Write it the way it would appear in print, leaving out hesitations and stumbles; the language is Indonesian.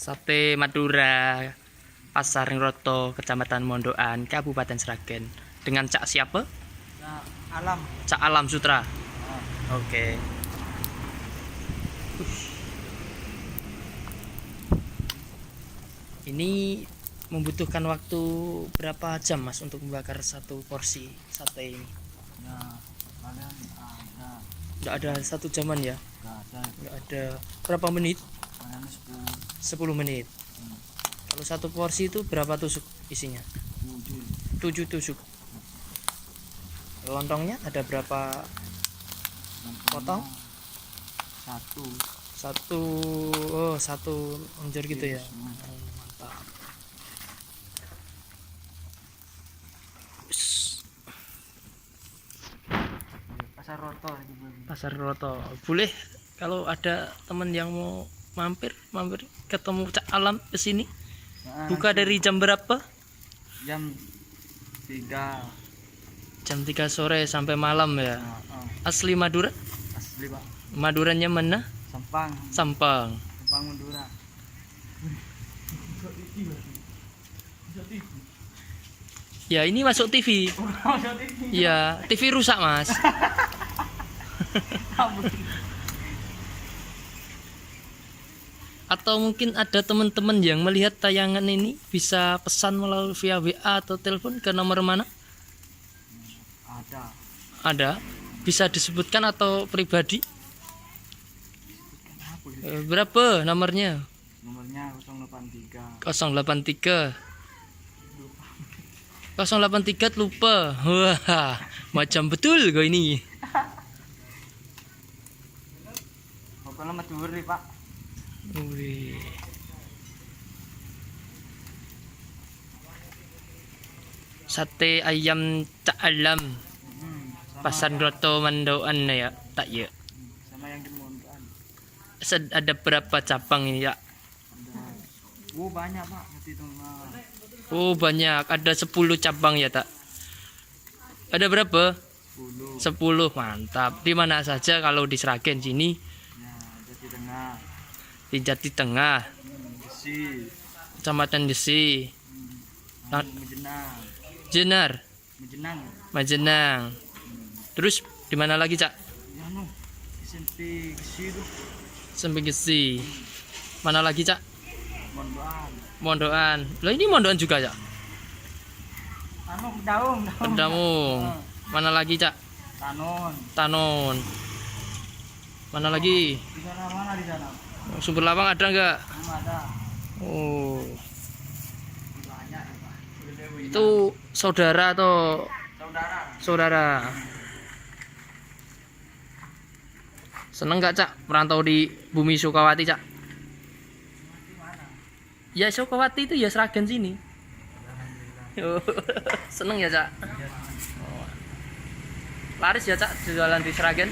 Sate Madura, Pasar Ngroto, Kecamatan Mondokan, Kabupaten Sragen. Dengan Cak siapa? Nah, Alam. Cak Alam Sutra. Nah, Oke. Ini membutuhkan waktu berapa jam Mas untuk membakar satu porsi sate ini? ya, kalian ada. Nggak ada satu jaman ya? Nggak ada. Nggak ada. Berapa menit? Kalian 10 menit. Kalau satu porsi itu berapa tusuk isinya? 7 tusuk. Lontongnya ada berapa potong? Satu. Satu lonjor gitu ya. Mantap. Pasar Roto. Pasar Roto. Boleh kalau ada teman yang mau mampir ketemu Cak Alam ke sini. Nah, Buka dari jam berapa? jam 3. Jam 3 sore sampai malam ya. Asli Madura? Asli Pak. Maduranya mana? Sampang. Sampang. Sampang Madura. Ya ini masuk TV. Ya TV rusak Mas. Atau mungkin ada teman-teman yang melihat tayangan ini bisa pesan melalui via WA atau telepon ke nomor mana? Ada. Ada. Bisa disebutkan atau pribadi? Berapa nomornya? Nomornya 083. 083. 083 lupa. Wah, macam betul kau ini. Pokoknya Madura nih Pak. Wih. Sate ayam Cak Alam Sama, Pasar Ngroto Mondokan ya, tak ya. sama yang di Mondokan. Ada berapa cabang ini ya? Ada. Banyak Pak. Nanti tengah. Oh banyak, ada 10 cabang ya tak? Ada berapa? 10. 10, mantap. Di mana saja kalau di Sragen sini? Ya, jadi tengah. Di Jati Tengah, Gesi. Kecamatan Gesi, Mejenang. Jenar, Mejenang. Majenang. Terus di mana lagi Cak? Ya no. SMP Gesi itu. Sampai Gesi. Mana lagi Cak? Mondokan. Mondokan. Lah ini Mondokan juga ya? Daung. Pendamung. Mana lagi Cak? Tanon. Tanon. Mana lagi? Di sana mana di sana? Sumber Lawang ada nggak? Belum ada. Oh, Banyak ya, Pak. itu saudara atau Saudara. saudara? Seneng nggak Cak merantau di bumi Sukawati Cak? Ya Sukawati itu ya Sragen sini. Seneng ya Cak? Oh. Laris ya Cak jualan di Sragen?